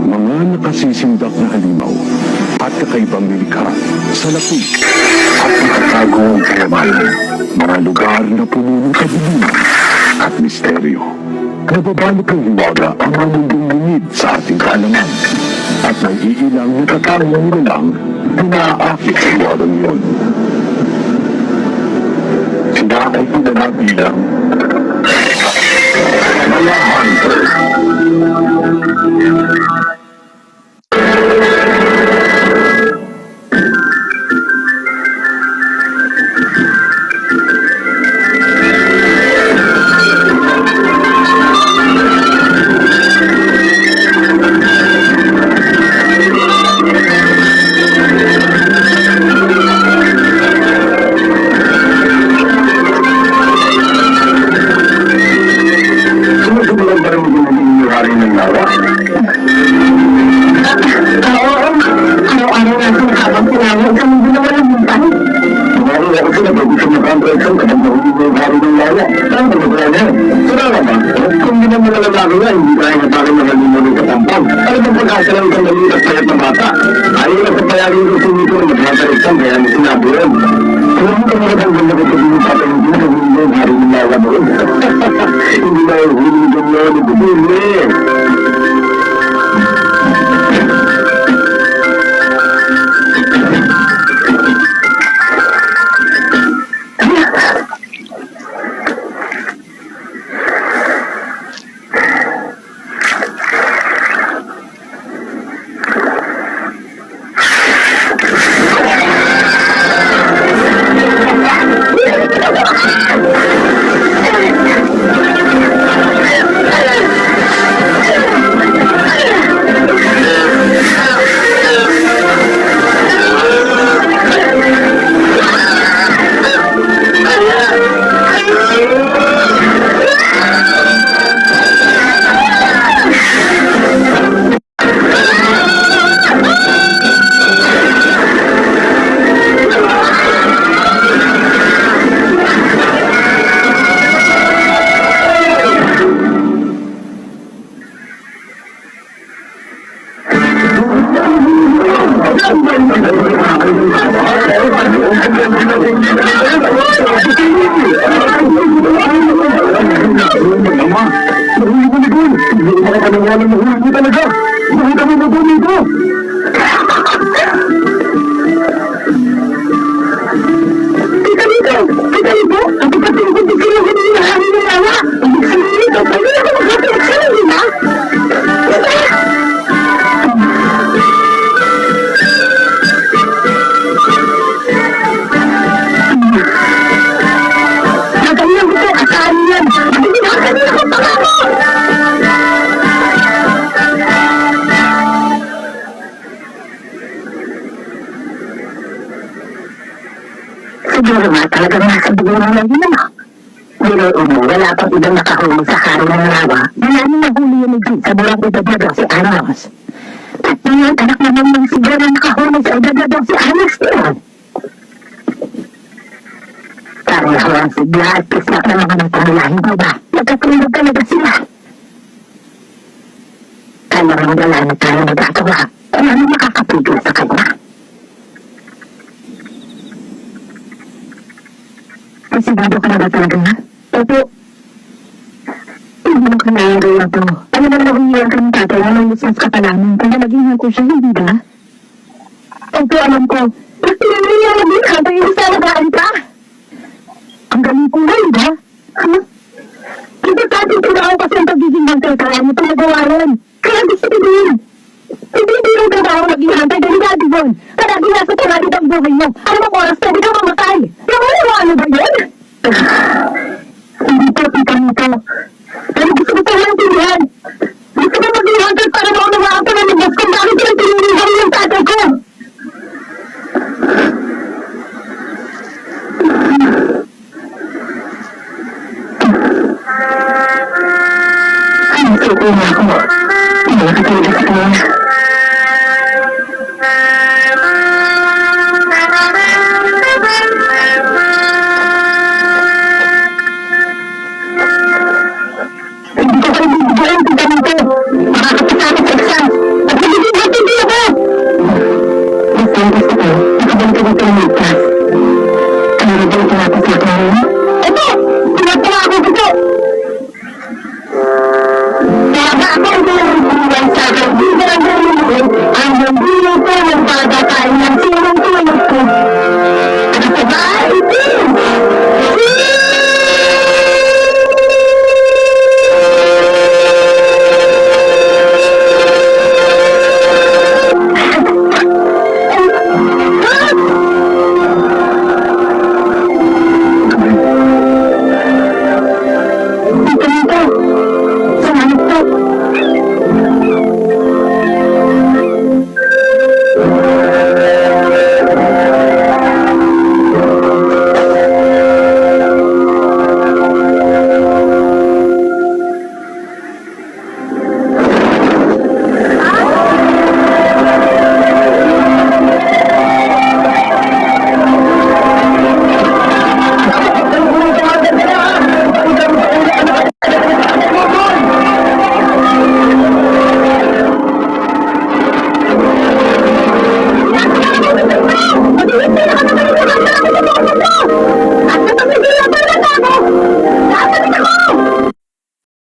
Mga nakasisindak na halimaw at kakaibang nilikha sa lapik at nakatagong kayamanan. Mga lugar na puno ng kabilin at misteryo. Nababalik ang hiwaga ang mga mundong lingid sa ating kaalaman at may iilang natatangong nilang pinaakit sa hiwagang yun. Sila ay kilala bilang mga hunter. Kung hindi naman nalalaki nga, hindi tayo matake mga limo ng katampang. Ano bang pag-asa lang isang maliit at payat na bata? Ayaw na sa payarin ko sa nito na magkakarisang kaya mo sinabi rin. Kung hindi ka magandang ganda ko sabihin ng patay hindi na hindi na hari ng lawa mo rin. Hindi na yung huli ng gano'n, ito huli. Siguro nga talagang nasa dulo ng lagi na. Niloon mo, wala pang ibang nakahuli sa karo ng lawa. Marami nahuli yun ni Jin sa bulang idadadang si Anos. At ngayon, anak naman ng siguro nakahuli sa idadadang si Anos yun. Pareho ang sigla at kisnak na mga nagpangalahin ko ba? Nagkatulog talaga sila. Kaya rin wala na tayo nagkatawa. Kaya ano makakapigil sa kanya? Sigado ka na ba talaga nga? Opo. Hindi mo kailangan lang to. Ano naman nahuhiyan ka ng tatay na may lisens ka pa namin kaya naging ko siya, hindi ba? Opo, alam ko. Basta nangyayari din ka ba yung salagaan ka? Ang galing ko na, ba? Ano? Importante tinaw kasi ang pagiging hantay ka lang ito nagawa rin. Kaya gusto ko din. Hindi yung trabaho naging hantay dahil dati doon. Palagi nasa talalit ang buhay mo. Ano bang oras pwede ka mamatay? Ano ba yun? Hindi po kita nito. Pero gusto ko tayo ng tinihan. Gusto ko maging hantay para maunawaan pa ng labas kung bakit yung tinilihan yung tatay ko. Ay, sige na ako. Hindi ka talaga sa kanya. Hindi ko sa bibigyan kita nito. Wala ako!